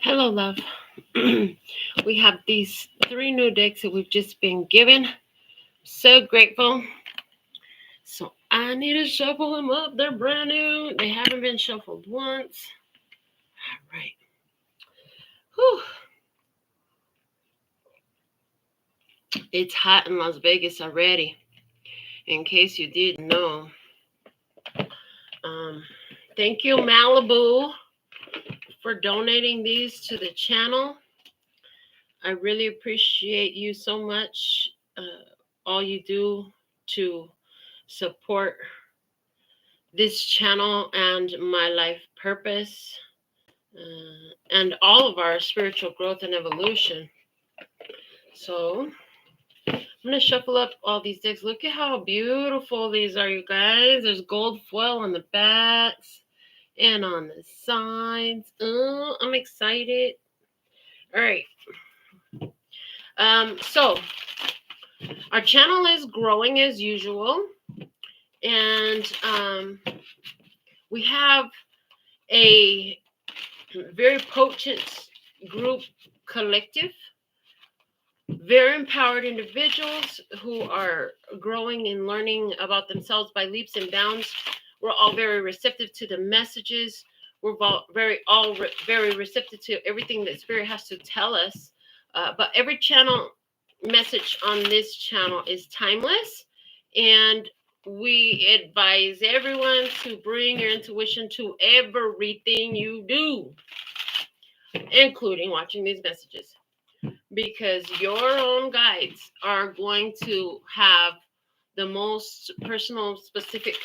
Hello, love. We have these three new decks that we've just been given. So grateful. So I need to shuffle them up. They're brand new. They haven't been shuffled once. All right. Whew. It's hot in Las Vegas already. In case you didn't know. Um, Thank you, Malibu, for donating these to the channel. I really appreciate you so much. All you do to support this channel and my life purpose, and all of our spiritual growth and evolution. So I'm going to shuffle up all these decks. Look at how beautiful these are, you guys. There's gold foil on the backs and on the sides. Oh, I'm excited. All right. So our channel is growing as usual. And we have a very potent group collective, very empowered individuals who are growing and learning about themselves by leaps and bounds. We're all very receptive to the messages. We're very receptive to everything that Spirit has to tell us. But every channel message on this channel is timeless, and we advise everyone to bring your intuition to everything you do, including watching these messages, because your own guides are going to have the most personal, specific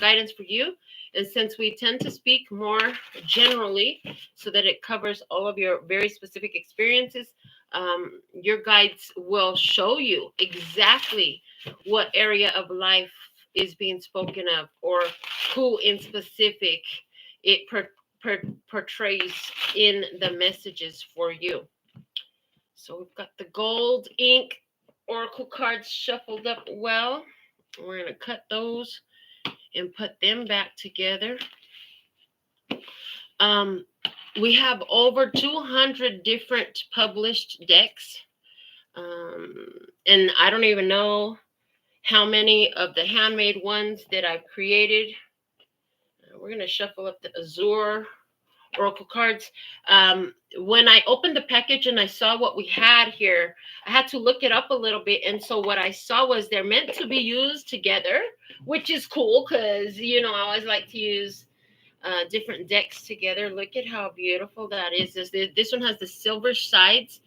guidance for you. And since we tend to speak more generally so that it covers all of your very specific experiences, your guides will show you exactly what area of life is being spoken of, or who in specific it portrays in the messages for you. So we've got the gold ink oracle cards shuffled up well. We're going to cut those and put them back together. We have over 200 different published decks. And I don't even know how many of the handmade ones that I've created. We're going to shuffle up the Azure oracle cards. When I opened the package and I saw what we had here, I had to look it up a little bit. And so what I saw was they're meant to be used together, which is cool because, I always like to use different decks together. Look at how beautiful that is. This one has the silver sides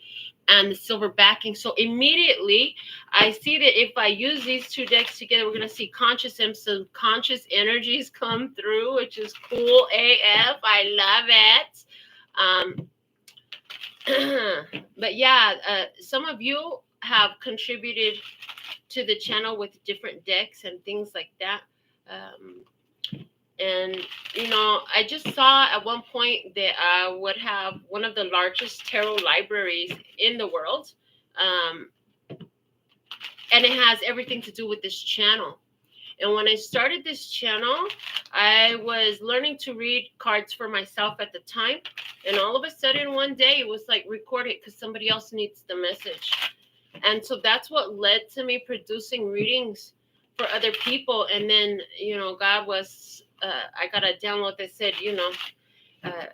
and the silver backing. So immediately I see that if I use these two decks together, we're going to see conscious and subconscious energies come through, which is cool AF. I love it. But yeah, some of you have contributed to the channel with different decks and things like that. And, I just saw at one point that I would have one of the largest tarot libraries in the world. And it has everything to do with this channel. And when I started this channel, I was learning to read cards for myself at the time. And all of a sudden, one day, it was like, record it because somebody else needs the message. And so that's what led to me producing readings for other people. And then, God was, I got a download that said,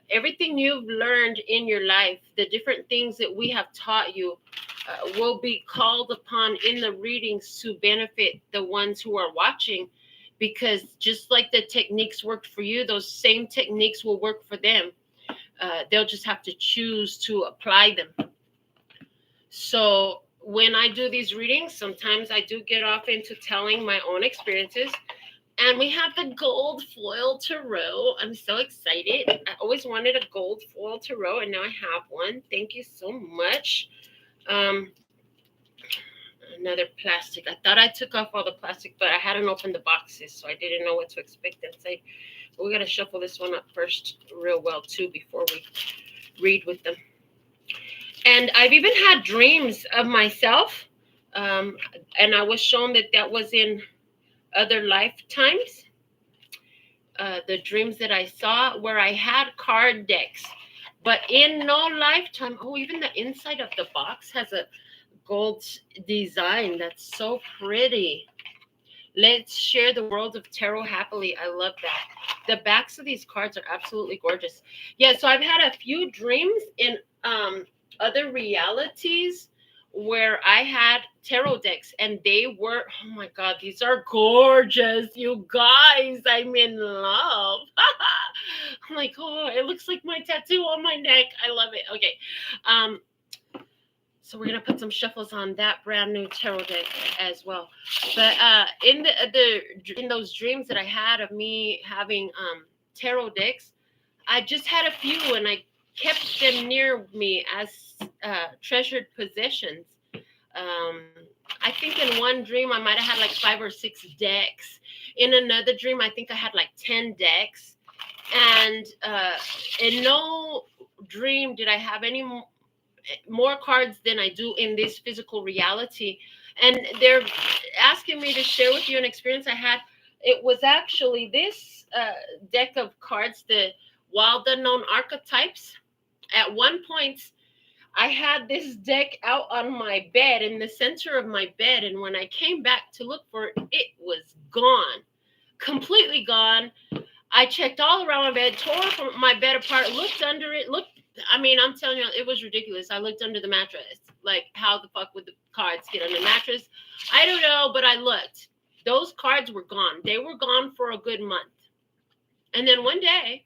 everything you've learned in your life, the different things that we have taught you, will be called upon in the readings to benefit the ones who are watching. Because just like the techniques worked for you, those same techniques will work for them. They'll just have to choose to apply them. So when I do these readings, sometimes I do get off into telling my own experiences. And we have the gold foil tarot. I'm so excited. I always wanted a gold foil tarot, and now I have one. Thank you so much. Another plastic. I thought I took off all the plastic, but I hadn't opened the boxes, so I didn't know what to expect inside. So we got to shuffle this one up first real well, too, before we read with them. And I've even had dreams of myself, and I was shown that was in other lifetimes. The dreams that I saw where I had card decks But in no lifetime, oh, even the inside of the box has a gold design that's so pretty. Let's share the world of tarot happily. I love that. The backs of these cards are absolutely gorgeous. Yeah, so I've had a few dreams in other realities where I had tarot decks and they were, oh my God, these are gorgeous, you guys. I'm in love. I'm like, oh, it looks like my tattoo on my neck. I love it. Okay. Um, so we're gonna put some shuffles on that brand new tarot deck as well. But in in those dreams that I had of me having tarot decks, I just had a few and I kept them near me as treasured possessions. I think in one dream I might have had like 5 or 6 decks. In another dream, I think I had like 10 decks. And in no dream did I have any more cards than I do in this physical reality. And they're asking me to share with you an experience I had. It was actually this deck of cards, the Wild Unknown Archetypes. At one point, I had this deck out on my bed in the center of my bed. And when I came back to look for it, it was gone, completely gone. I checked all around my bed, tore my bed apart, looked under it, I mean, I'm telling you, it was ridiculous. I looked under the mattress. Like, how the fuck would the cards get under the mattress? I don't know, but I looked. Those cards were gone. They were gone for a good month. And then one day,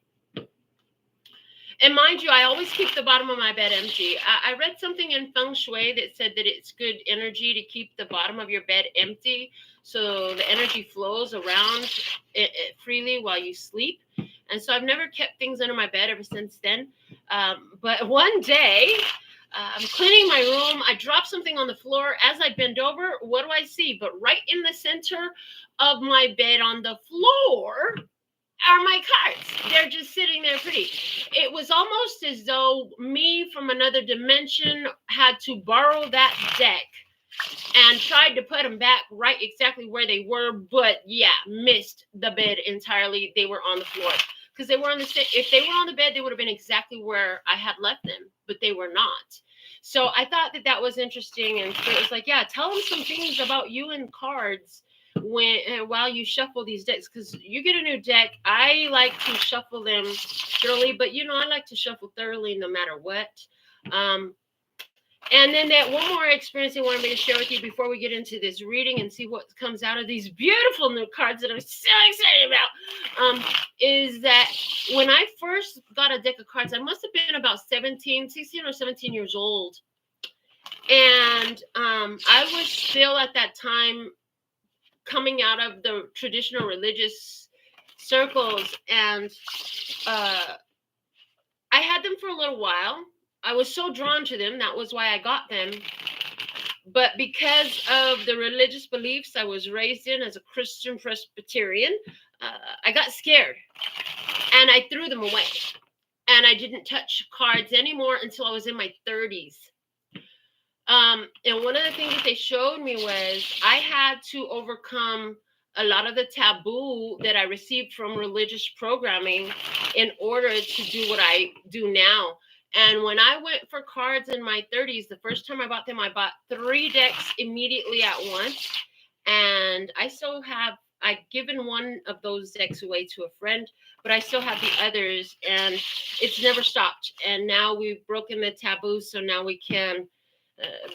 and mind you, I always keep the bottom of my bed empty. I read something in Feng Shui that said that it's good energy to keep the bottom of your bed empty so the energy flows around it freely while you sleep. And so I've never kept things under my bed ever since then. But one day, I'm cleaning my room. I drop something on the floor. As I bend over, what do I see? But right in the center of my bed on the floor are my cards. They're just sitting there pretty. It was almost as though me from another dimension had to borrow that deck and tried to put them back right exactly where they were, but yeah, missed the bed entirely. They were on the floor because they were on if they were on the bed, they would have been exactly where I had left them, but they were not. So I thought that that was interesting, and so it was like, yeah, tell them some things about you and cards while you shuffle these decks, because you get a new deck. I like to shuffle them thoroughly, but I like to shuffle thoroughly no matter what. And then that one more experience I wanted me to share with you before we get into this reading and see what comes out of these beautiful new cards that I'm so excited about, is that when I first got a deck of cards, I must have been about 16 or 17 years old. And I was still at that time coming out of the traditional religious circles. And I had them for a little while. I was so drawn to them. That was why I got them. But because of the religious beliefs I was raised in as a Christian Presbyterian, I got scared and I threw them away. And I didn't touch cards anymore until I was in my 30s. And one of the things that they showed me was I had to overcome a lot of the taboo that I received from religious programming in order to do what I do now. And when I went for cards in my 30s, the first time I bought them, I bought 3 decks immediately at once. And I'd given one of those decks away to a friend, but I still have the others, and it's never stopped. And now we've broken the taboo, so now we can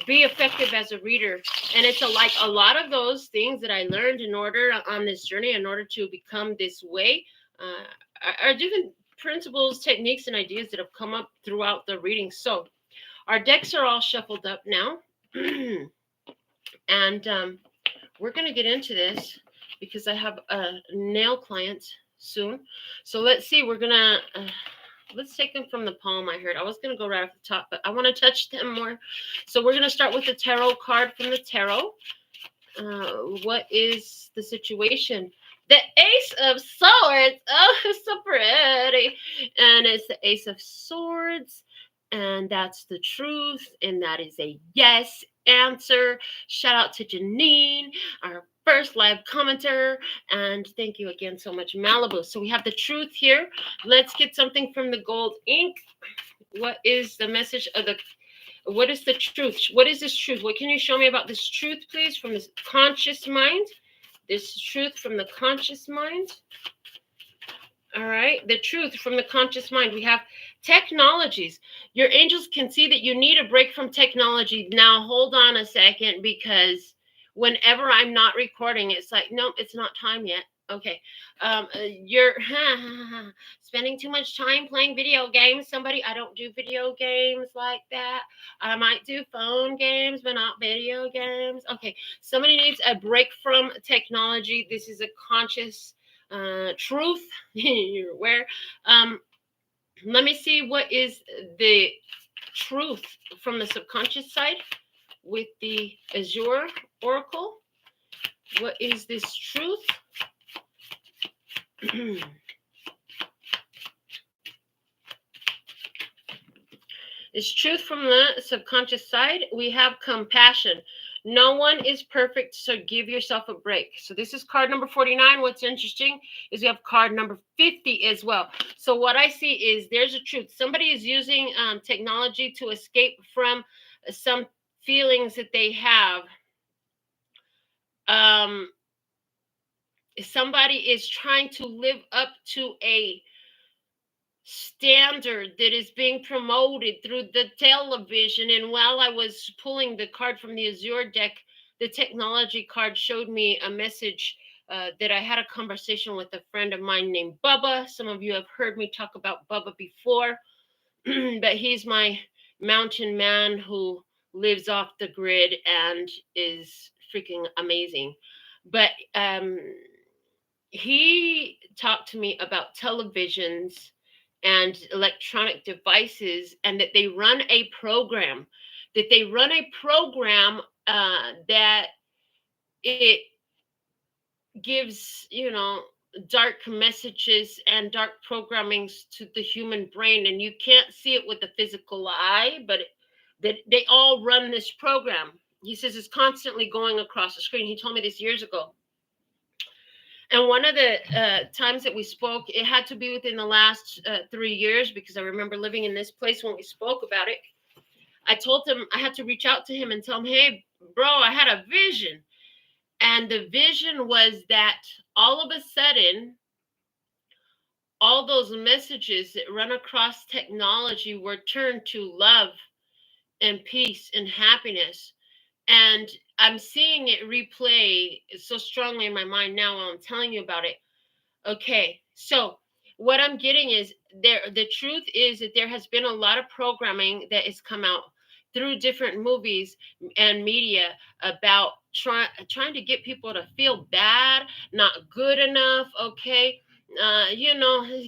be effective as a reader. And it's like a lot of those things that I learned on this journey, in order to become this way, are different principles, techniques, and ideas that have come up throughout the reading. So our decks are all shuffled up now. And we're going to get into this because I have a nail client soon. So let's see, we're going to... let's take them from the palm. I heard I was going to go right off the top, but I want to touch them more. So we're going to start with the tarot card from the tarot. What is the situation? The Ace of Swords. Oh, it's so pretty. And it's the Ace of Swords. And that's the truth. And that is a yes answer. Shout out to Janine, our first live commenter. And thank you again so much, Malibu. So we have the truth here. Let's get something from the gold ink. What is the message of the, what is the truth? What is this truth? What can you show me about this truth, please, from this conscious mind? This truth from the conscious mind. All right, the truth from the conscious mind. We have technologies. Your angels can see that you need a break from technology. Now, hold on a second, because whenever I'm not recording, it's like, no, it's not time yet. Okay, you're spending too much time playing video games. Somebody, I don't do video games like that. I might do phone games, but not video games. Okay, somebody needs a break from technology. This is a conscious truth. You're aware. Let me see what is the truth from the subconscious side with the Azure Oracle. What is this truth? It's truth from the subconscious side. We have compassion. No one is perfect, so give yourself a break. So this is card number 49. What's interesting is we have card number 50 as well. So what I see is there's a truth. Somebody is using technology to escape from some feelings that they have. Somebody is trying to live up to a standard that is being promoted through the television. And while I was pulling the card from the Azure deck, the technology card showed me a message that I had a conversation with a friend of mine named Bubba. Some of you have heard me talk about Bubba before, but he's my mountain man who lives off the grid and is freaking amazing. But he talked to me about televisions and electronic devices, and that they run a program, that it gives, dark messages and dark programmings to the human brain, and you can't see it with the physical eye, but that they all run this program. He says it's constantly going across the screen. He told me this years ago. And one of the times that we spoke, it had to be within the last 3 years, because I remember living in this place when we spoke about it. I told him I had to reach out to him and tell him, hey, bro, I had a vision. And the vision was that all of a sudden, all those messages that run across technology were turned to love and peace and happiness. And I'm seeing it replay so strongly in my mind now while I'm telling you about it. Okay, so what I'm getting is the truth is that there has been a lot of programming that has come out through different movies and media about trying to get people to feel bad, not good enough, okay?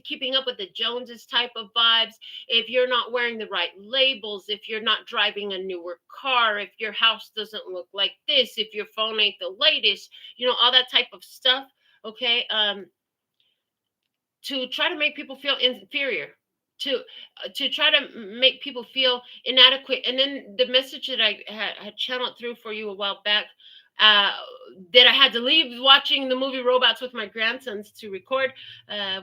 Keeping up with the Joneses type of vibes. If you're not wearing the right labels, if you're not driving a newer car, if your house doesn't look like this, if your phone ain't the latest, all that type of stuff, okay? To try to make people feel inferior, to try to make people feel inadequate. And then the message that I had channeled through for you a while back, uh, that I had to leave watching the movie Robots with my grandsons to record,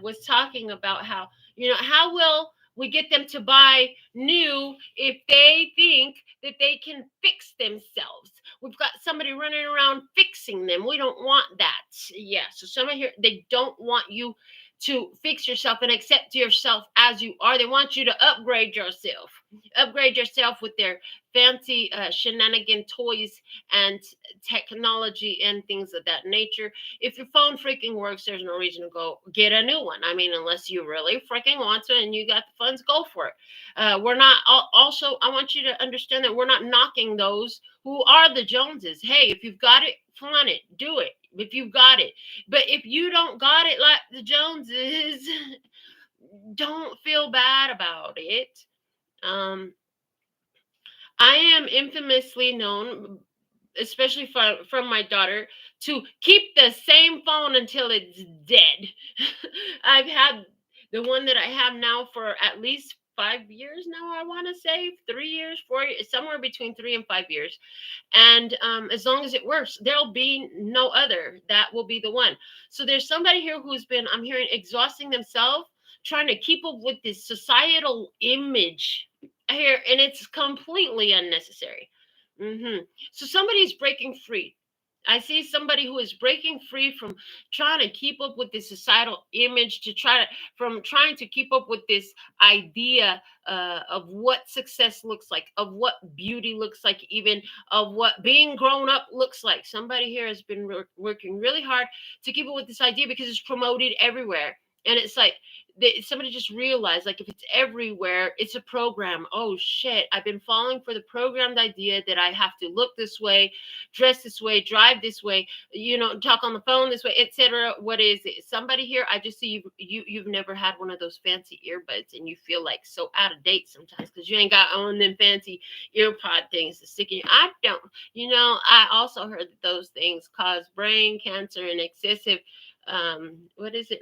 was talking about how, how will we get them to buy new if they think that they can fix themselves? We've got somebody running around fixing them. We don't want that. Yeah. So somebody here, they don't want you to fix yourself and accept yourself as you are. They want you to upgrade yourself with their fancy shenanigan toys and technology and things of that nature. If your phone freaking works, there's no reason to go get a new one. I mean, unless you really freaking want to and you got the funds, go for it. We're not, also, I want you to understand that we're not knocking those who are the Joneses. Hey, if you've got it, flaunt it, do it. If you've got it. But if you don't got it like the Joneses, don't feel bad about it. I am infamously known, especially from my daughter, to keep the same phone until it's dead. I've had the one that I have now for at least 5 years now, I want to say 3 years, 4 years, somewhere between 3 and 5 years. And as long as it works, there'll be no other. That will be the one. So there's somebody here who's been, I'm hearing, exhausting themselves trying to keep up with this societal image here, and it's completely unnecessary. So somebody's breaking free. I see somebody who is breaking free from trying to keep up with this societal image, from trying to keep up with this idea of what success looks like, of what beauty looks like, even of what being grown up looks like. Somebody here has been working really hard to keep up with this idea because it's promoted everywhere. And it's like somebody just realized, like, if it's everywhere, it's a program. Oh shit, I've been falling for the programmed idea that I have to look this way, dress this way, drive this way, talk on the phone this way, etc. What is it? Somebody here, I just see you've never had one of those fancy earbuds, and you feel like so out of date sometimes because you ain't got on them fancy earpod things to stick in. I don't. I also heard that those things cause brain cancer and excessive what is it,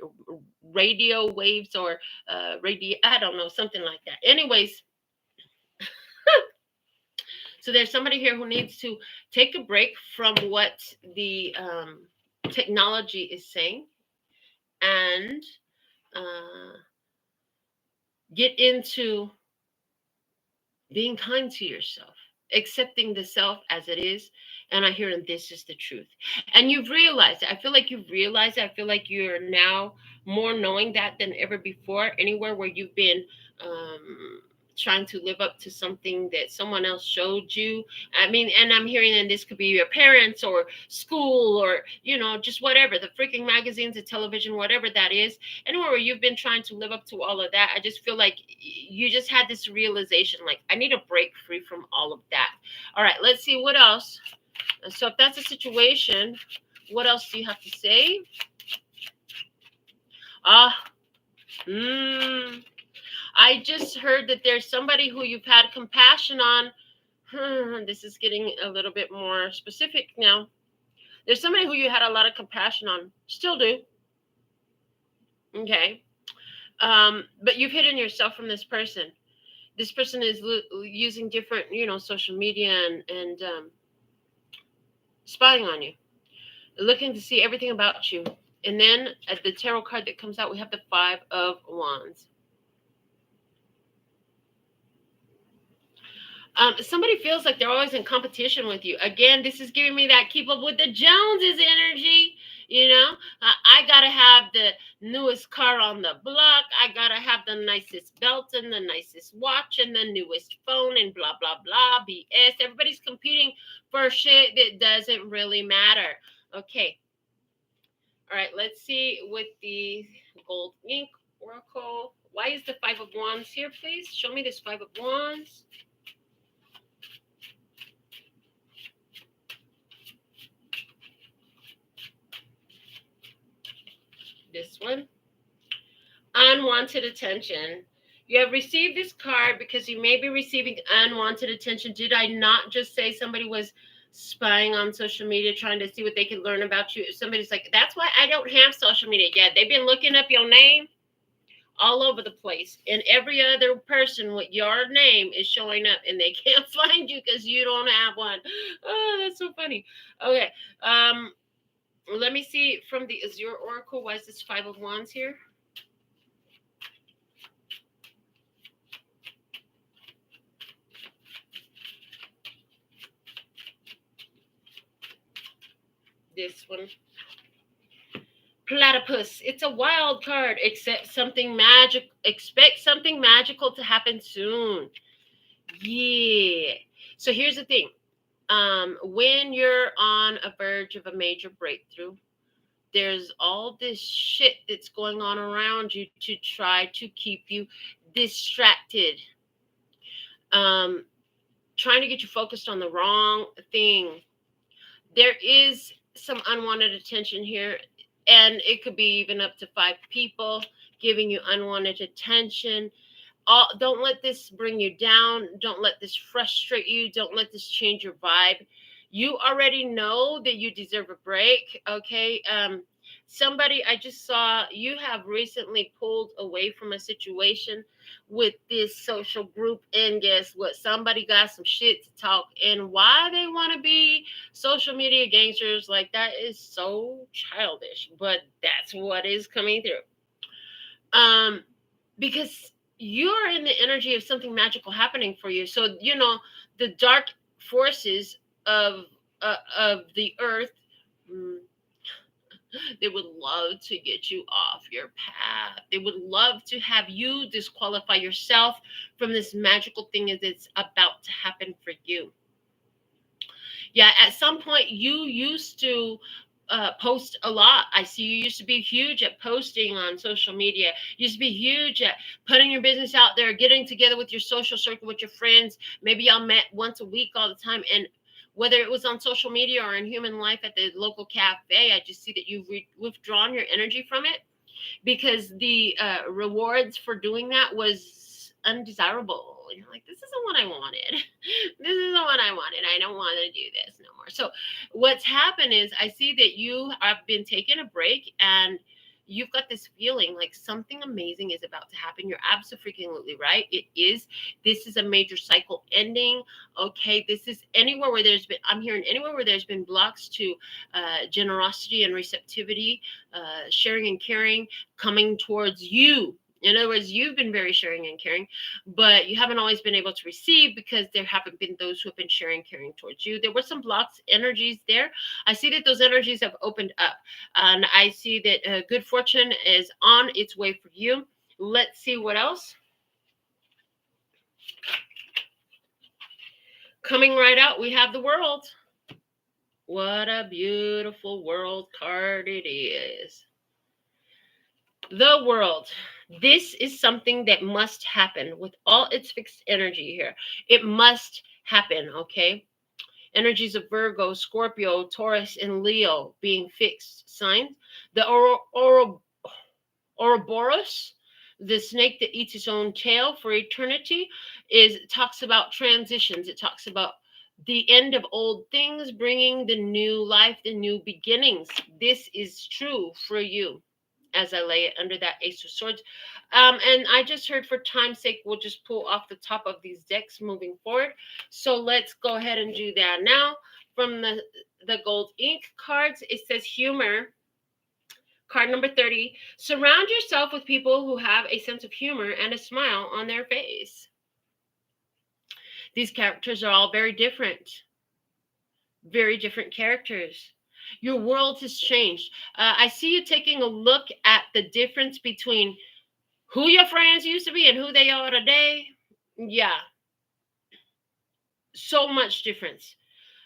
radio waves, or radio, I don't know, something like that. Anyways, so there's somebody here who needs to take a break from what the technology is saying, and get into being kind to yourself, accepting the self as it is. And I hear, and this is the truth. And you've realized it. I feel like you've realized it. I feel like you're now more knowing that than ever before. Anywhere where you've been trying to live up to something that someone else showed you. I mean, and I'm hearing, and this could be your parents or school, or just whatever, the freaking magazines, the television, whatever that is. Anywhere where you've been trying to live up to all of that, I just feel like you just had this realization, like, I need to break free from all of that. All right, let's see what else. So if that's a situation, what else do you have to say? I just heard that there's somebody who you've had compassion on. This is getting a little bit more specific now. There's somebody who you had a lot of compassion on. Still do. Okay. But you've hidden yourself from this person. This person is using different, social media and spying on you, looking to see everything about you. And then at the tarot card that comes out, we have the 5 of Wands. Somebody feels like they're always in competition with you. Again, this is giving me that keep up with the Joneses energy. I gotta have the newest car on the block. I gotta have the nicest belt and the nicest watch and the newest phone and blah blah blah BS. Everybody's competing for shit that doesn't really matter. Okay. All right. Let's see with the gold ink oracle. Why is the 5 of Wands here, please? Show me this 5 of Wands. This one. Unwanted attention. You have received this card because you may be receiving unwanted attention. Did I not just say somebody was spying on social media, trying to see what they could learn about you? If somebody's like, that's why I don't have social media yet. They've been looking up your name all over the place. And every other person with your name is showing up, and they can't find you because you don't have one. Oh, that's so funny. Okay. Let me see from the Azure Oracle. Why is this 5 of Wands here? This one. Platypus. It's a wild card. Expect something magical to happen soon. Yeah. So here's the thing. When you're on a verge of a major breakthrough, there's all this shit that's going on around you to try to keep you distracted. Trying to get you focused on the wrong thing. There is some unwanted attention here, and it could be even up to 5 people giving you unwanted attention. Don't let this bring you down. Don't let this frustrate you. Don't let this change your vibe. You already know that you deserve a break. Okay. Somebody, I just saw you have recently pulled away from a situation with this social group, and guess what? Somebody got some shit to talk. And why they want to be social media gangsters like that is so childish, but that's what is coming through. because you're in the energy of something magical happening for you. So, the dark forces of the earth, mm, they would love to get you off your path. They would love to have you disqualify yourself from this magical thing that's about to happen for you. Yeah, at some point you used to post a lot. I see you used to be huge at posting on social media. You used to be huge at putting your business out there, getting together with your social circle, with your friends. Maybe y'all met once a week all the time. And whether it was on social media or in human life at the local cafe, I just see that you've withdrawn your energy from it because the rewards for doing that was undesirable. You're like, this isn't what I wanted. This isn't what I wanted. I don't want to do this no more. So what's happened is I see that you have been taking a break and you've got this feeling like something amazing is about to happen. You're absolutely right. It is. This is a major cycle ending. Okay. This is anywhere where I'm hearing anywhere where there's been blocks to generosity and receptivity, sharing and caring coming towards you. In other words, you've been very sharing and caring, but you haven't always been able to receive because there haven't been those who have been sharing and caring towards you. There were some blocks, energies there. I see that those energies have opened up, and I see that good fortune is on its way for you. Let's see what else. Coming right out, we have the World. What a beautiful World card it is. The World. This is something that must happen with all its fixed energy here. It must happen, okay? Energies of Virgo, Scorpio, Taurus, and Leo being fixed signs. The Ouroboros, the snake that eats its own tail for eternity, talks about transitions. It talks about the end of old things, bringing the new life, the new beginnings. This is true for you as I lay it under that Ace of Swords. And I just heard for time's sake, we'll just pull off the top of these decks moving forward. So let's go ahead and do that now. From the gold ink cards, it says humor. Card number 30, surround yourself with people who have a sense of humor and a smile on their face. These characters are all very different characters. Your world has changed. I see you taking a look at the difference between who your friends used to be and who they are today. Yeah. So much difference.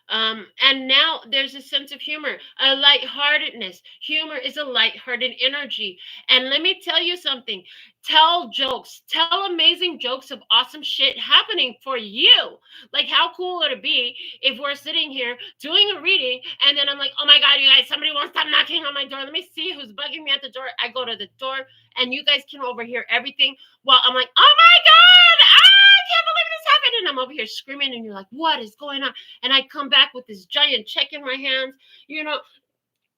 And now there's a sense of humor, a lightheartedness. Humor is a lighthearted energy. And let me tell you something. Tell jokes. Tell amazing jokes of awesome shit happening for you. Like, how cool would it be if we're sitting here doing a reading and then I'm like, oh my God, you guys, somebody won't stop knocking on my door. Let me see who's bugging me at the door. I go to the door and you guys can overhear everything while I'm like, oh my God, I can't believe this happened. And I'm over here screaming and you're like, what is going on? And I come back with this giant check in my hands,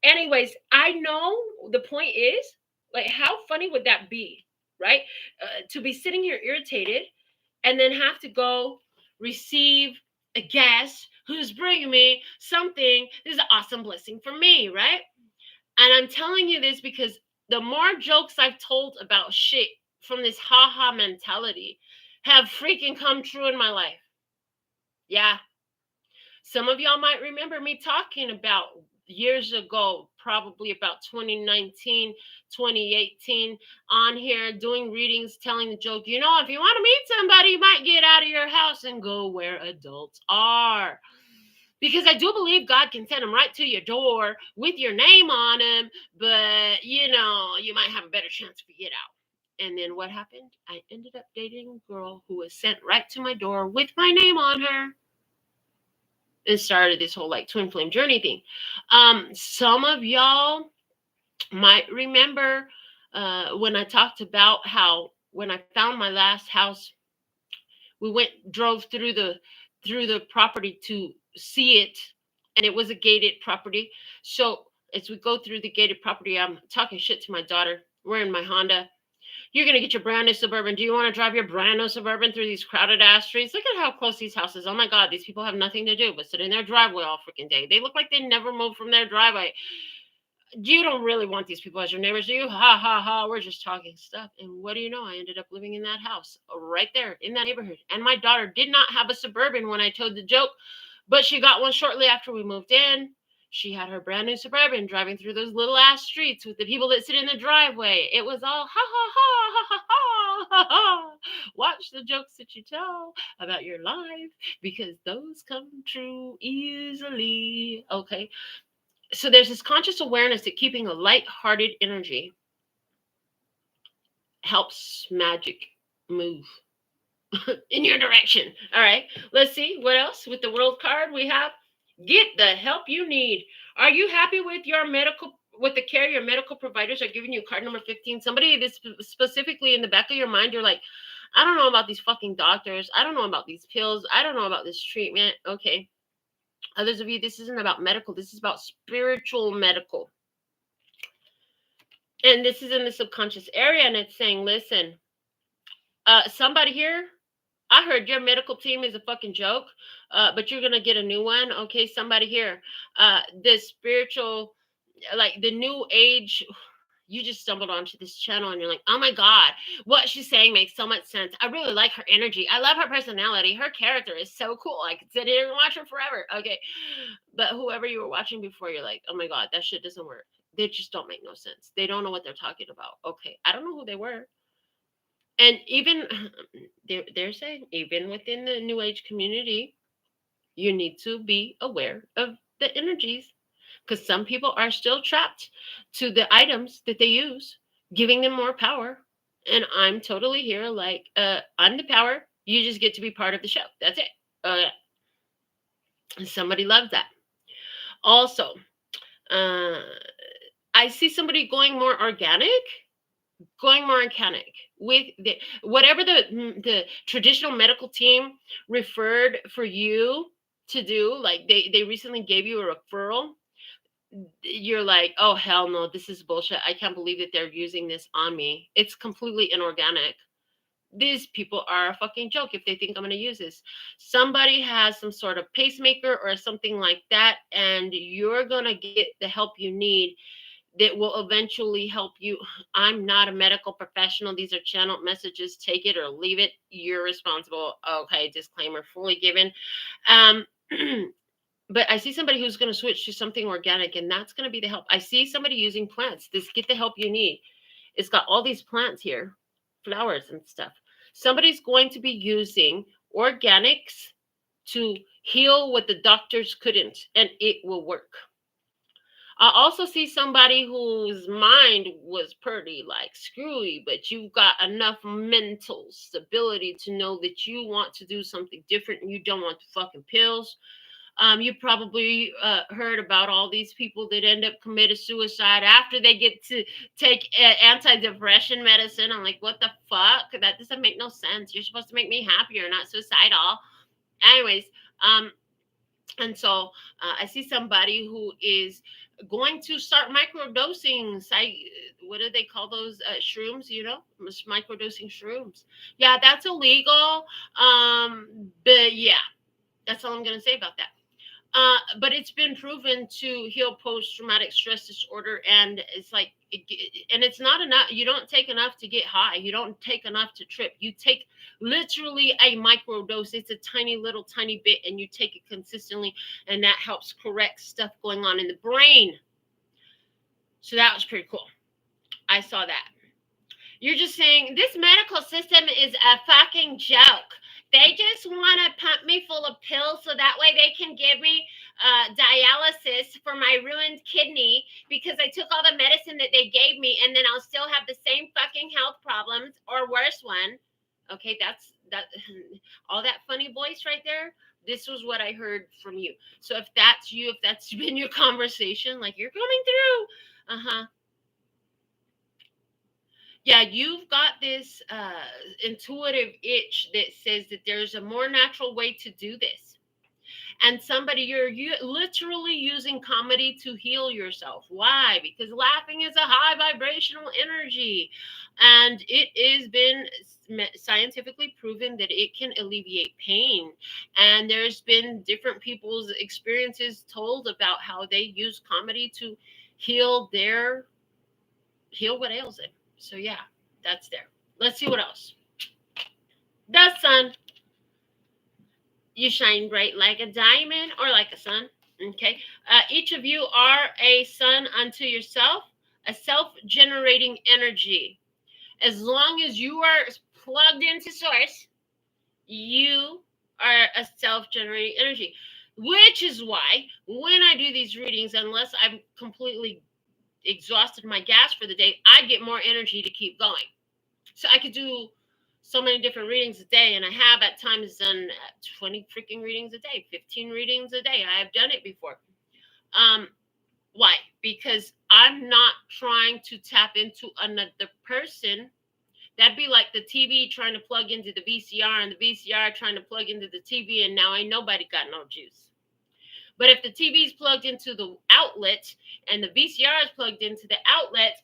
Anyways, I know the point is, like, how funny would that be, right? To be sitting here irritated and then have to go receive a guest who's bringing me something. This is an awesome blessing for me, right? And I'm telling you this because the more jokes I've told about shit from this ha-ha mentality have freaking come true in my life. Yeah. Some of y'all might remember me talking about years ago, probably about 2019, 2018, on here doing readings, telling the joke, if you want to meet somebody, you might get out of your house and go where adults are. Because I do believe God can send them right to your door with your name on them, but, you might have a better chance if you get out. And then what happened? I ended up dating a girl who was sent right to my door with my name on her. And started this whole like twin flame journey thing. Some of y'all might remember when I talked about how when I found my last house, we drove through the property to see it, and it was a gated property. So as we go through the gated property, I'm talking shit to my daughter. We're in my Honda. You're going to get your brand new Suburban. Do you want to drive your brand new Suburban through these crowded ass streets? Look at how close these houses. Oh my God, these people have nothing to do but sit in their driveway all freaking day. They look like they never moved from their driveway. You don't really want these people as your neighbors, do you? Ha ha ha. We're just talking stuff. And what do you know? I ended up living in that house right there in that neighborhood. And my daughter did not have a Suburban when I told the joke, but she got one shortly after we moved in. She had her brand new Suburban driving through those little ass streets with the people that sit in the driveway. It was all ha ha ha ha ha ha ha ha. Watch the jokes that you tell about your life because those come true easily. Okay. So there's this conscious awareness that keeping a light-hearted energy helps magic move in your direction. All right, let's see what else with the world card we have. Get the help you need. Are you happy with your with the care your medical providers are giving you? Card number 15. Somebody this specifically in the back of your mind, you're like, I don't know about these fucking doctors. I don't know about these pills. I don't know about this treatment. Okay. Others of you, this isn't about medical. This is about spiritual medical. And this is in the subconscious area, and it's saying, listen, somebody here, I heard your medical team is a fucking joke, but you're gonna get a new one. Okay, somebody here, the spiritual, like the new age. You just stumbled onto this channel and you're like, oh my God, what she's saying makes so much sense. I really like her energy. I love her personality. Her character is so cool. I could sit here and watch her forever. Okay. But whoever you were watching before, you're like, oh my God, that shit doesn't work. They just don't make no sense. They don't know what they're talking about. Okay. I don't know who they were. And even they're saying, even within the New Age community, you need to be aware of the energies because some people are still trapped to the items that they use, giving them more power. And I'm totally here, like, I'm the power. You just get to be part of the show. That's it. Somebody loves that. Also, I see somebody going more organic with whatever the traditional medical team referred for you to do. Like they recently gave you a referral. You're like, oh hell no, this is bullshit. I can't believe that they're using this on me. It's completely inorganic. These people are a fucking joke if they think I'm going to use this. Somebody has some sort of pacemaker or something like that, and you're going to get the help you need that will eventually help you. I'm not a medical professional. These are channeled messages. Take it or leave it. You're responsible. Okay, disclaimer fully given. But I see somebody who's going to switch to something organic, and that's going to be the help. I see somebody using plants. This get the help you need. It's got all these plants here, flowers and stuff. Somebody's going to be using organics to heal what the doctors couldn't, and it will work. I also see somebody whose mind was pretty like screwy, but you've got enough mental stability to know that you want to do something different and you don't want the fucking pills. You probably heard about all these people that end up committing suicide after they get to take anti-depression medicine. I'm like, what the fuck? That doesn't make no sense. You're supposed to make me happier, not suicidal. Anyways, and so I see somebody who is going to start microdosing. What do they call those shrooms? You know, microdosing shrooms. Yeah, that's illegal. But yeah, that's all I'm going to say about that. But it's been proven to heal post-traumatic stress disorder, and it's like, and it's not enough. You don't take enough to get high. You don't take enough to trip. You take literally a micro dose. It's a tiny bit, and you take it consistently, and that helps correct stuff going on in the brain. So that was pretty cool. I saw that. You're just saying this medical system is a fucking joke. They just want to pump me full of pills so that way they can give me dialysis for my ruined kidney because I took all the medicine that they gave me, and then I'll still have the same fucking health problems or worse one. Okay, that's that. All that funny voice right there. This was what I heard from you. So if that's you, if that's been your conversation, like you're coming through, yeah, you've got this intuitive itch that says that there's a more natural way to do this. And somebody, you're literally using comedy to heal yourself. Why? Because laughing is a high vibrational energy. And it has been scientifically proven that it can alleviate pain. And there's been different people's experiences told about how they use comedy to heal what ails them. So yeah, that's there. Let's see what else. The sun. You shine bright like a diamond or like a sun. Okay. Each of you are a sun unto yourself, a self-generating energy. As long as you are plugged into source, you are a self-generating energy. Which is why when I do these readings, unless I'm completely exhausted my gas for the day, I get more energy to keep going. So I could do so many different readings a day, and I have at times done 20 freaking readings a day, 15 readings a day. I have done it before. Um, why? Because I'm not trying to tap into another person. That'd be like the TV trying to plug into the VCR and the VCR trying to plug into the TV, and now ain't nobody got no juice. But if the TV is plugged into the outlet and the VCR is plugged into the outlet,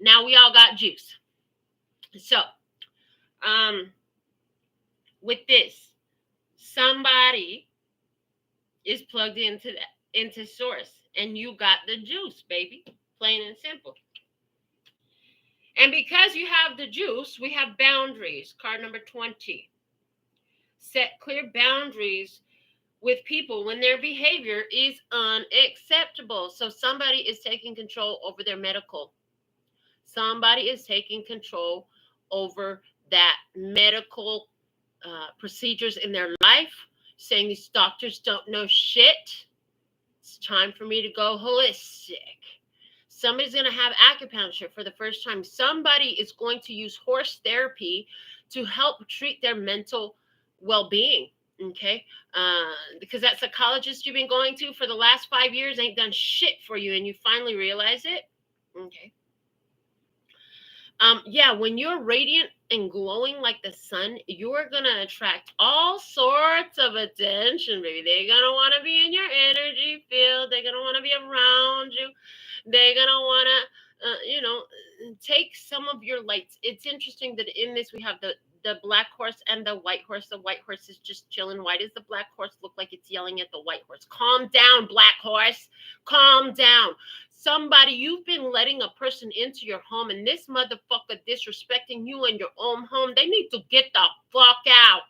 now we all got juice. So, with this, somebody is plugged into source, and you got the juice, baby, plain and simple. And because you have the juice, we have boundaries. Card number 20. Set clear boundaries with people when their behavior is unacceptable. So somebody is taking control over their medical. Somebody is taking control over that medical procedures in their life, saying these doctors don't know shit. It's time for me to go holistic. Somebody's going to have acupuncture for the first time. Somebody is going to use horse therapy to help treat their mental well-being. Okay, because that psychologist you've been going to for the last 5 years ain't done shit for you, and you finally realize it. Okay. Yeah, when you're radiant and glowing like the sun, you're gonna attract all sorts of attention, baby. They're gonna want to be in your energy field. They're gonna want to be around you. They're gonna want to, take some of your lights. It's interesting that in this we have the black horse and the white horse. The white horse is just chilling. Why does the black horse look like it's yelling at the white horse? Calm down, black horse. Calm down. Somebody, you've been letting a person into your home, and this motherfucker disrespecting you in your own home. They need to get the fuck out.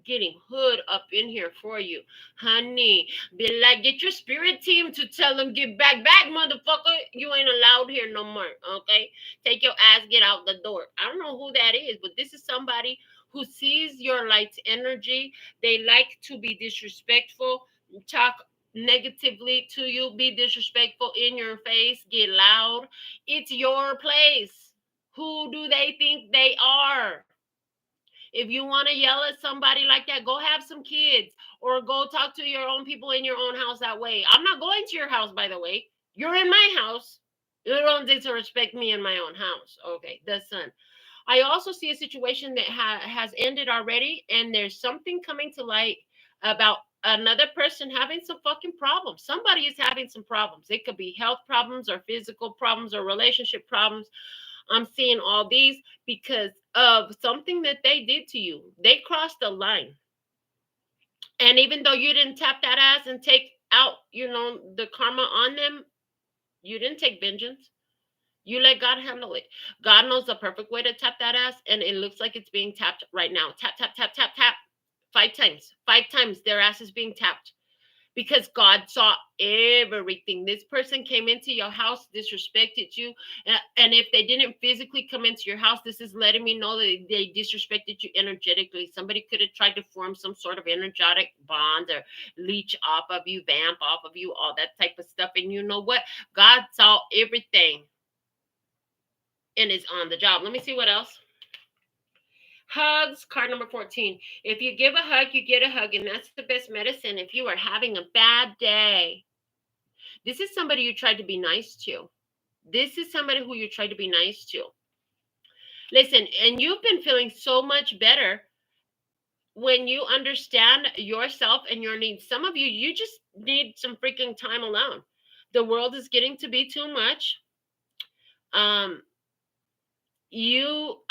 Getting hood up in here for you, honey. Be like, get your spirit team to tell them get back, motherfucker. You ain't allowed here no more. Okay, take your ass, get out the door. I don't know who that is, but this is somebody who sees your light's energy. They like to be disrespectful, talk negatively to you, be disrespectful in your face, get loud. It's your place. Who do they think they are? If you want to yell at somebody like that, go have some kids or go talk to your own people in your own house that way. I'm not going to your house, by the way. You're in my house. You don't disrespect me in my own house. Okay, the sun. I also see a situation that has ended already, and there's something coming to light about another person having some fucking problems. Somebody is having some problems. It could be health problems or physical problems or relationship problems. I'm seeing all these because of something that they did to you. They crossed the line. And even though you didn't tap that ass and take out, the karma on them, you didn't take vengeance. You let God handle it. God knows the perfect way to tap that ass, and it looks like it's being tapped right now. Tap, tap, tap, tap, tap. 5 times. 5 times their ass is being tapped. Because God saw everything. This person came into your house, disrespected you. And if they didn't physically come into your house, this is letting me know that they disrespected you energetically. Somebody could have tried to form some sort of energetic bond or leech off of you, vamp off of you, all that type of stuff. And you know what? God saw everything and is on the job. Let me see what else. Hugs, card number 14. If you give a hug, you get a hug, and that's the best medicine if you are having a bad day. This is somebody you tried to be nice to. This is somebody who you tried to be nice to. Listen, and you've been feeling so much better when you understand yourself and your needs. Some of you just need some freaking time alone. The world is getting to be too much.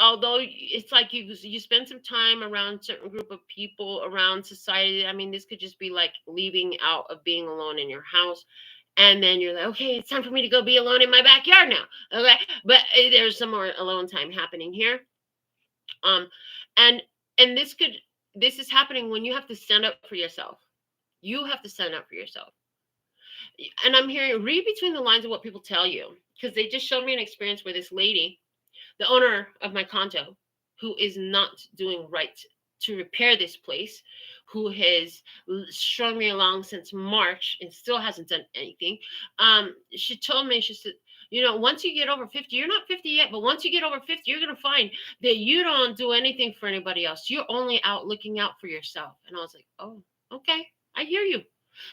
Although it's like you spend some time around a certain group of people, around society. I mean, this could just be like leaving out of being alone in your house And then you're like, okay, it's time for me to go be alone in my backyard now. Okay, but there's some more alone time happening here. Um, and and this is happening when you have to stand up for yourself. You have to stand up for yourself. And I'm hearing, read between the lines of what people tell you, because they just showed me an experience where this lady, the owner of my condo, who is not doing right to repair this place, who has strung me along since March and still hasn't done anything. She told me, she said, once you get over 50, you're not 50 yet, but once you get over 50, you're going to find that you don't do anything for anybody else. You're only out looking out for yourself. And I was like, oh, okay, I hear you.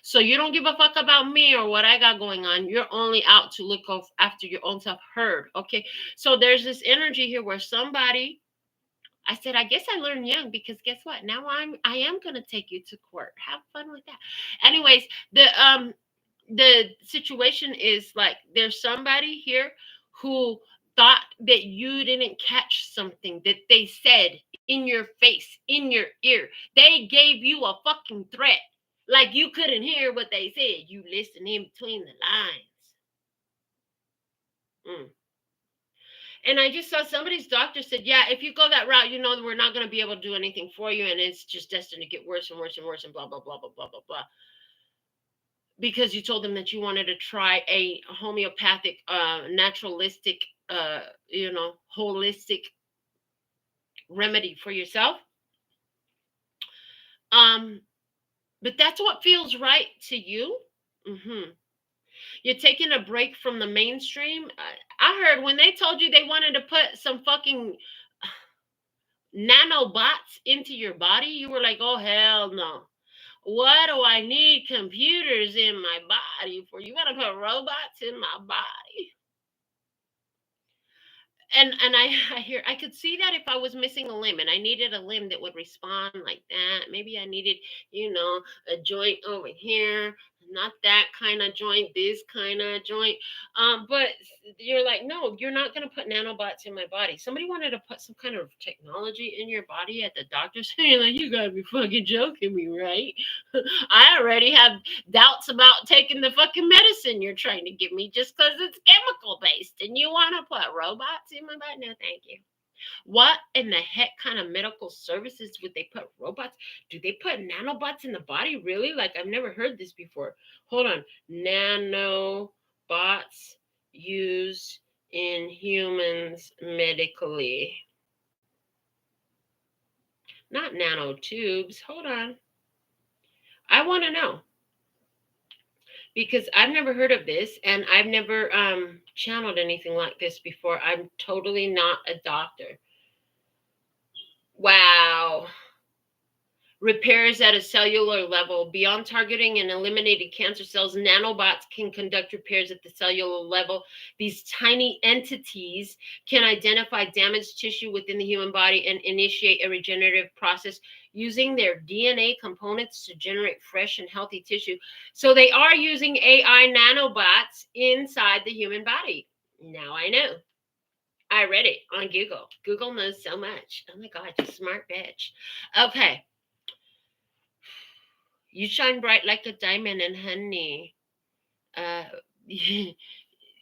So you don't give a fuck about me or what I got going on. You're only out to look after your own self. Heard. Okay. So there's this energy here where somebody, I said, I guess I learned young, because guess what? Now I am gonna take you to court. Have fun with that. Anyways, the situation is like, there's somebody here who thought that you didn't catch something that they said in your face, in your ear. They gave you a fucking threat. Like you couldn't hear what they said. You listened in between the lines. And I just saw somebody's doctor said, yeah, if you go that route, we're not going to be able to do anything for you. And it's just destined to get worse and worse and worse and blah, blah, blah, blah, blah, blah, blah. Because you told them that you wanted to try a homeopathic, naturalistic, holistic remedy for yourself. But that's what feels right to you. You're taking a break from the mainstream. I heard when they told you they wanted to put some fucking nanobots into your body, you were like, oh, hell no. What do I need computers in my body for? You want to put robots in my body? And I could see that if I was missing a limb and I needed a limb that would respond like that. Maybe I needed, a joint over here, not that kind of joint, this kind of joint. But you're like, no, you're not going to put nanobots in my body. Somebody wanted to put some kind of technology in your body at the doctor's. You're like, you gotta be fucking joking me, right? I already have doubts about taking the fucking medicine you're trying to give me just because it's chemical based, and you want to put robots in my body? No, thank you. What in the heck kind of medical services would they put robots? Do they put nanobots in the body? Really? Like, I've never heard this before. Hold on. Nanobots used in humans medically. Not nanotubes. Hold on. I want to know. Because I've never heard of this, and I've never channeled anything like this before. I'm totally not a doctor. Wow. Repairs at a cellular level. Beyond targeting and eliminating cancer cells, nanobots can conduct repairs at the cellular level. These tiny entities can identify damaged tissue within the human body and initiate a regenerative process using their DNA components to generate fresh and healthy tissue. So they are using AI nanobots inside the human body. Now I know. I read it on Google. Google knows so much. Oh my God, you smart bitch. Okay. You shine bright like a diamond, and honey,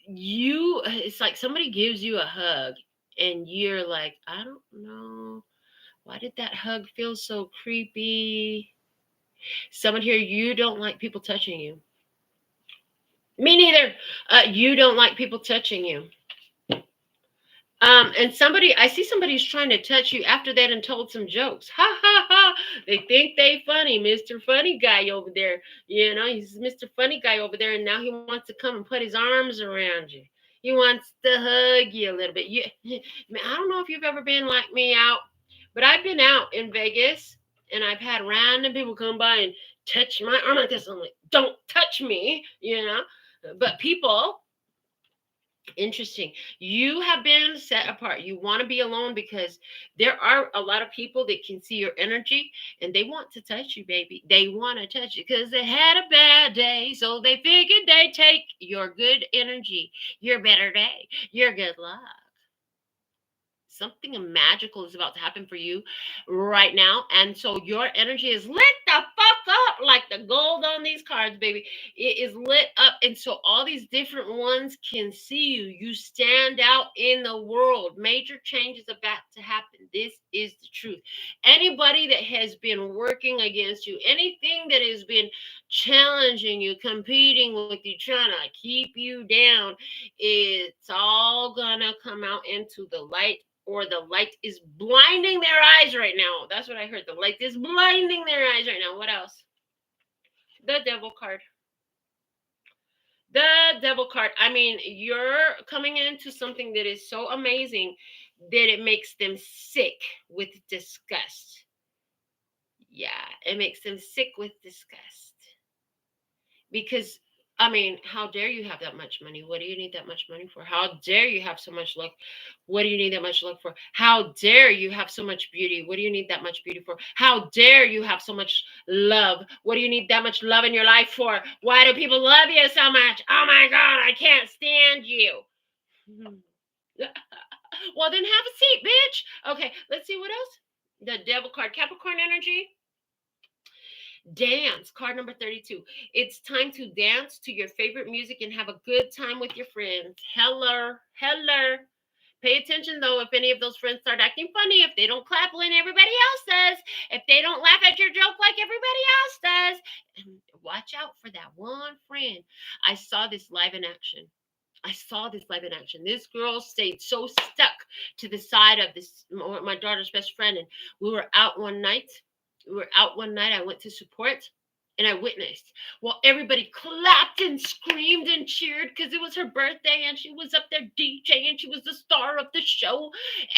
it's like somebody gives you a hug and you're like, I don't know, why did that hug feel so creepy? Someone here, you don't like people touching you. Me neither. You don't like people touching you. And I see somebody's trying to touch you after that and told some jokes. Ha ha ha. They think they funny, Mr. Funny Guy over there. He's Mr. Funny Guy over there, and now he wants to come and put his arms around you. He wants to hug you a little bit. I don't know if you've ever been like me out, but I've been out in Vegas, and I've had random people come by and touch my arm like this. I'm like, don't touch me, But people, interesting. You have been set apart. You want to be alone because there are a lot of people that can see your energy and they want to touch you, baby. They want to touch you because they had a bad day. So they figured they'd take your good energy, your better day, your good luck. Something magical is about to happen for you right now. And so your energy is lit the fuck up like the gold on these cards, baby. It is lit up. And so all these different ones can see you. You stand out in the world. Major change is about to happen. This is the truth. Anybody that has been working against you, anything that has been challenging you, competing with you, trying to keep you down, it's all gonna come out into the light, or the light is blinding their eyes right now. That's what I heard. The light is blinding their eyes right now. What else? The devil card. The devil card. I mean, you're coming into something that is so amazing that it makes them sick with disgust. Yeah, it makes them sick with disgust. Because, I mean, how dare you have that much money? What do you need that much money for? How dare you have so much luck? What do you need that much luck for? How dare you have so much beauty? What do you need that much beauty for? How dare you have so much love? What do you need that much love in your life for? Why do people love you so much? Oh my God, I can't stand you. Well, then have a seat, bitch. Okay, let's see what else. The devil card, Capricorn energy. Dance, card number 32. It's time to dance to your favorite music and have a good time with your friends. Hello, hello. Pay attention though if any of those friends start acting funny, if they don't clap when everybody else does, if they don't laugh at your joke like everybody else does. And watch out for that one friend. I saw this live in action. I saw this live in action. This girl stayed so stuck to the side of this, my daughter's best friend, and we were out one night. I went to support, and I witnessed. Well, everybody clapped and screamed and cheered because it was her birthday, and she was up there DJing, and she was the star of the show.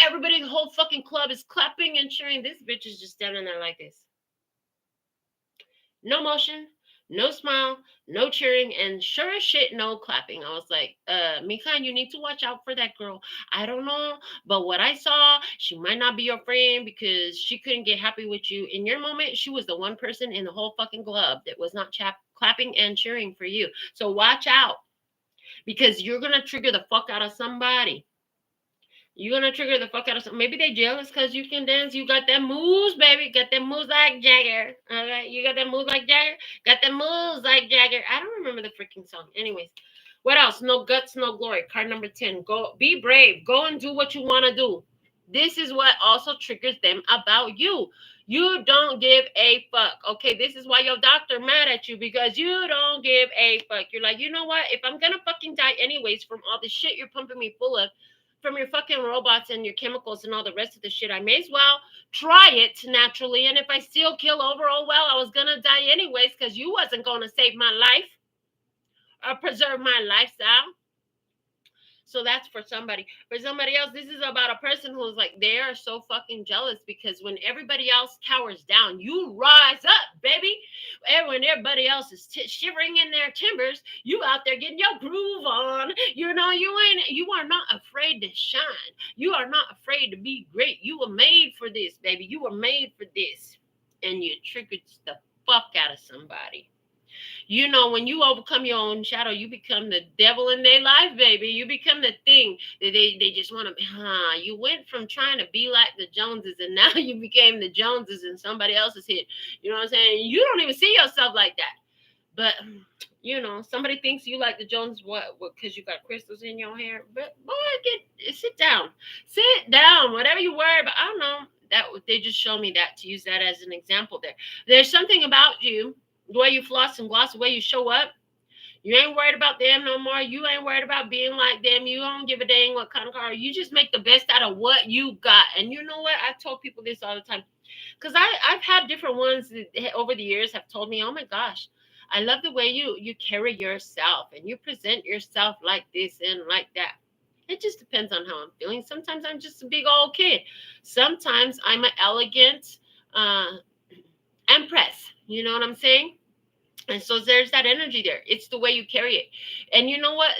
Everybody, the whole fucking club is clapping and cheering. This bitch is just standing there like this. No motion, no smile, no cheering, and sure as shit, no clapping. I was like, Mikan, you need to watch out for that girl. I don't know, but what I saw, she might not be your friend because she couldn't get happy with you. In your moment, she was the one person in the whole fucking club that was not clapping and cheering for you. So watch out because you're going to trigger the fuck out of somebody. You're gonna trigger the fuck out of some. Maybe they jealous because you can dance. You got that moves, baby. Got that moves like Jagger. Okay, you got that moves like Jagger. Got that moves like Jagger. I don't remember the freaking song. Anyways, what else? No guts, no glory. Card number 10. Go, be brave. Go and do what you want to do. This is what also triggers them about you. You don't give a fuck. Okay, this is why your doctor mad at you because you don't give a fuck. You're like, you know what? If I'm gonna fucking die anyways from all the shit you're pumping me full of, from your fucking robots and your chemicals and all the rest of the shit, I may as well try it naturally. And if I still kill over, oh well, I was gonna die anyways because you wasn't gonna save my life or preserve my lifestyle. So that's for somebody. For somebody else, this is about a person who's like, they are so fucking jealous because when everybody else cowers down, you rise up, baby. And when everybody else is shivering in their timbers, you out there getting your groove on. You know, you are not afraid to shine. You are not afraid to be great. You were made for this, baby. You were made for this. And you triggered the fuck out of somebody. You know, when you overcome your own shadow, you become the devil in their life, baby. You become the thing that they just want to, you went from trying to be like the Joneses, and now you became the Joneses in somebody else's head. You know what I'm saying? You don't even see yourself like that. But, you know, somebody thinks you like the Joneses, what, because you got crystals in your hair. But, boy, sit down. Sit down. Whatever you worry about. I don't know. That they just show me that, to use that as an example there. There's something about you, the way you floss and gloss, the way you show up. You ain't worried about them no more. You ain't worried about being like them. You don't give a dang what kind of car. You just make the best out of what you got. And you know what? I told people this all the time. Because I've had different ones that over the years have told me, oh my gosh, I love the way you carry yourself and you present yourself like this and like that. It just depends on how I'm feeling. Sometimes I'm just a big old kid. Sometimes I'm an elegant empress. You know what I'm saying? And so there's that energy there. It's the way you carry it. And you know what?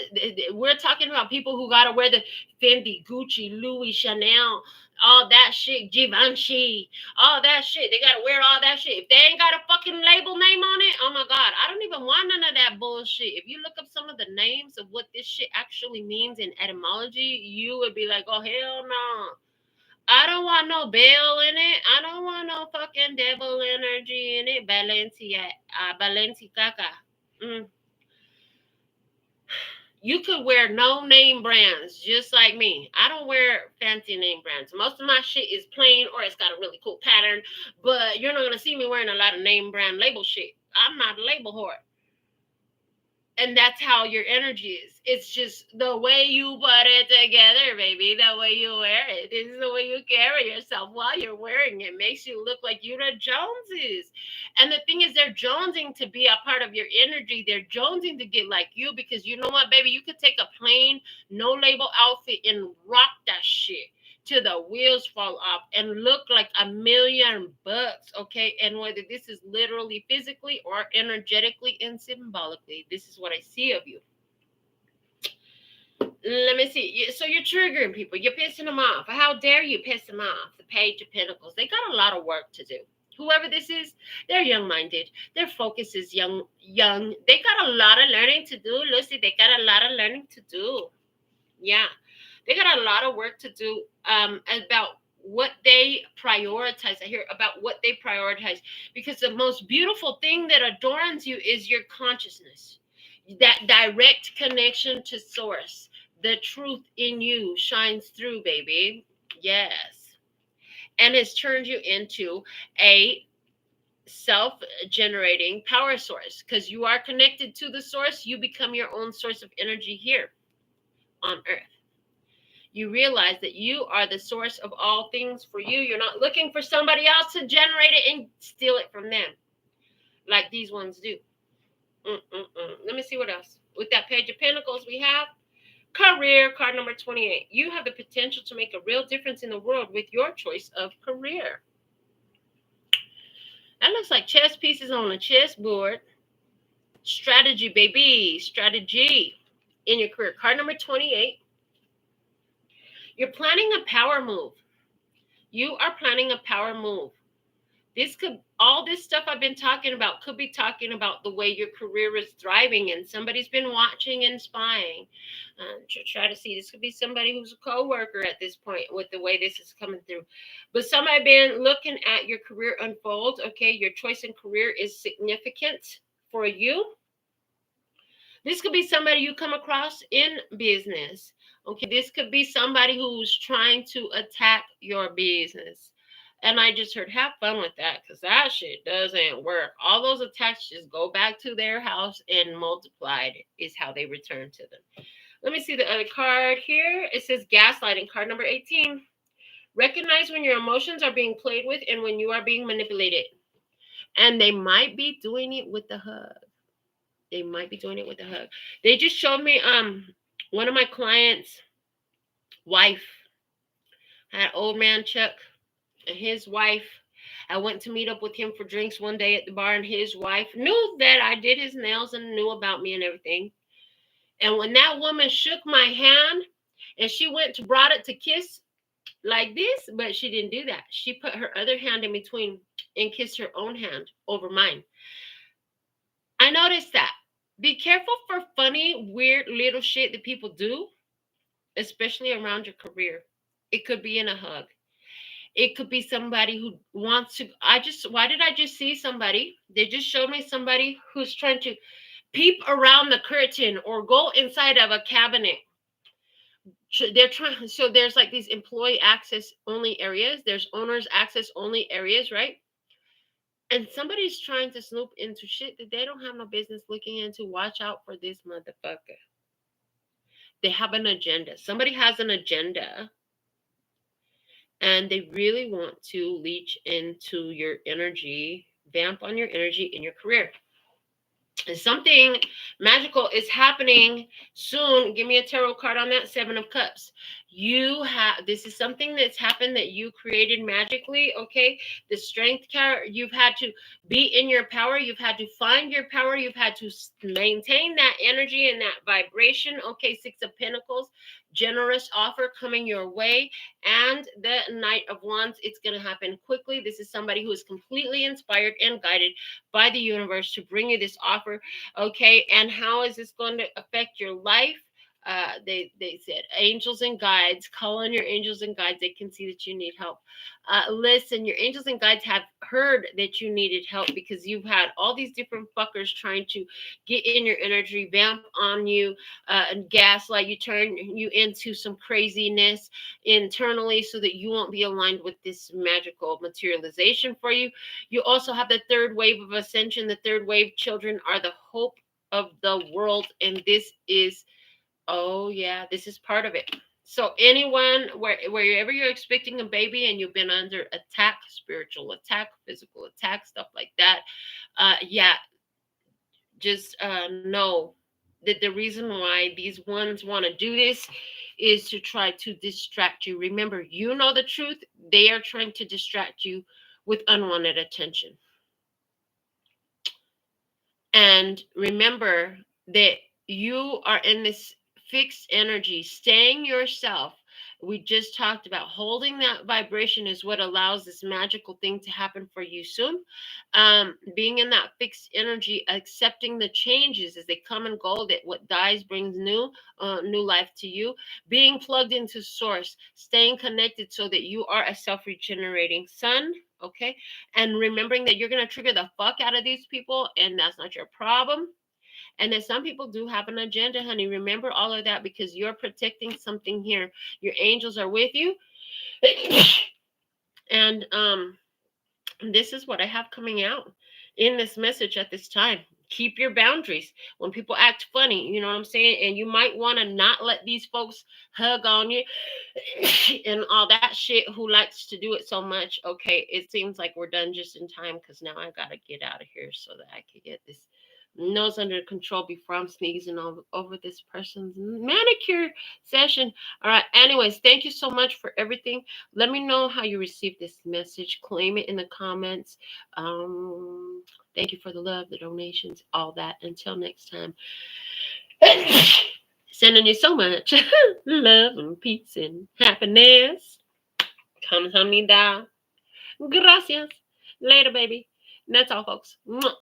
We're talking about people who got to wear the Fendi, Gucci, Louis, Chanel, all that shit, Givenchy, all that shit. They got to wear all that shit. If they ain't got a fucking label name on it, oh my God, I don't even want none of that bullshit. If you look up some of the names of what this shit actually means in etymology, you would be like, oh, hell no. I don't want no bill in it. I don't want no fucking devil energy in it. Balenciaga. Mm. You could wear no name brands just like me. I don't wear fancy name brands. Most of my shit is plain or it's got a really cool pattern, but you're not gonna see me wearing a lot of name brand label shit. I'm not a label whore. And that's how your energy is. It's just the way you put it together, baby. The way you wear it. This is the way you carry yourself while you're wearing it. Makes you look like you the Joneses. And the thing is, they're jonesing to be a part of your energy. They're jonesing to get like you because you know what, baby? You could take a plain, no label outfit and rock that shit till the wheels fall off and look like $1,000,000, okay? And whether this is literally, physically, or energetically and symbolically, this is what I see of you. Let me see. So you're triggering people. You're pissing them off. How dare you piss them off? The Page of Pentacles. They got a lot of work to do. Whoever this is, they're young-minded. Their focus is young. They got a lot of learning to do, Lucy. They got a lot of learning to do. Yeah. They got a lot of work to do about what they prioritize. I hear about what they prioritize because the most beautiful thing that adorns you is your consciousness, that direct connection to source. The truth in you shines through, baby. Yes. And it's turned you into a self-generating power source because you are connected to the source. You become your own source of energy here on earth. You realize that you are the source of all things for you. You're not looking for somebody else to generate it and steal it from them like these ones do. Let me see what else. With that Page of Pentacles, we have career, card number 28. You have the potential to make a real difference in the world with your choice of career. That looks like chess pieces on a chessboard. Strategy, baby. Strategy in your career. Card number 28. You're planning a power move. You are planning a power move. All this stuff I've been talking about could be talking about the way your career is thriving and somebody's been watching and spying. Try to see, this could be somebody who's a co-worker at this point with the way this is coming through. But somebody been looking at your career unfold. Okay, your choice in career is significant for you. This could be somebody you come across in business. Okay, this could be somebody who's trying to attack your business. And I just heard, have fun with that because that shit doesn't work. All those attacks just go back to their house and multiplied is how they return to them. Let me see the other card here. It says gaslighting, card number 18. Recognize when your emotions are being played with and when you are being manipulated. And they might be doing it with the hug. They might be doing it with a hug. They just showed me one of my clients' wife had old man Chuck and his wife. I went to meet up with him for drinks one day at the bar, and his wife knew that I did his nails and knew about me and everything. And when that woman shook my hand and she went to brought it to kiss like this, but she didn't do that. She put her other hand in between and kissed her own hand over mine. I noticed that. Be careful for funny, weird little shit that people do, especially around your career. It could be in a hug. It could be somebody who wants to. Why did I just see somebody? They just showed me somebody who's trying to peep around the curtain or go inside of a cabinet. They're trying. So there's like these employee access only areas. There's owners access only areas, right? And somebody's trying to snoop into shit that they don't have no business looking into. Watch out for this motherfucker. They have an agenda. Somebody has an agenda. And they really want to leech into your energy, vamp on your energy in your career. And something magical is happening soon. Give me a tarot card on that. 7 of Cups. This is something that's happened that you created magically. Okay. The strength card, you've had to be in your power. You've had to find your power. You've had to maintain that energy and that vibration. Okay. 6 of Pentacles. Generous offer coming your way. And the Knight of Wands. It's going to happen quickly. This is somebody who is completely inspired and guided by the universe to bring you this offer. Okay. And how is this going to affect your life? They said angels and guides. Call on your angels and guides. They can see that you need help. Listen, your angels and guides have heard that you needed help because you've had all these different fuckers trying to get in your energy, vamp on you, and gaslight you, turn you into some craziness internally so that you won't be aligned with this magical materialization for you. You also have the third wave of ascension. The third wave children are the hope of the world, and this is, oh yeah, this is part of it. So anyone, wherever you're expecting a baby and you've been under attack, spiritual attack, physical attack, stuff like that, yeah, just know that the reason why these ones want to do this is to try to distract you. Remember, you know the truth. They are trying to distract you with unwanted attention. And remember that you are in this fixed energy, staying yourself. We just talked about holding that vibration is what allows this magical thing to happen for you soon. Being in that fixed energy, accepting the changes as they come and go, that what dies brings new life to you. Being plugged into source, staying connected so that you are a self-regenerating sun. Okay, and remembering that you're going to trigger the fuck out of these people, and that's not your problem. And then some people do have an agenda, honey. Remember all of that because you're protecting something here. Your angels are with you. And this is what I have coming out in this message at this time. Keep your boundaries. When people act funny, you know what I'm saying? And you might want to not let these folks hug on you and all that shit who likes to do it so much. Okay, it seems like we're done just in time because now I got to get out of here so that I can get this nose under control before I'm sneezing all over this person's manicure session. All right. Anyways, thank you so much for everything. Let me know how you received this message. Claim it in the comments. Um, Thank you for the love, the donations, all that. Until next time, sending you so much love and peace and happiness. Come, down. Gracias. Later, baby. And that's all, folks. Mwah.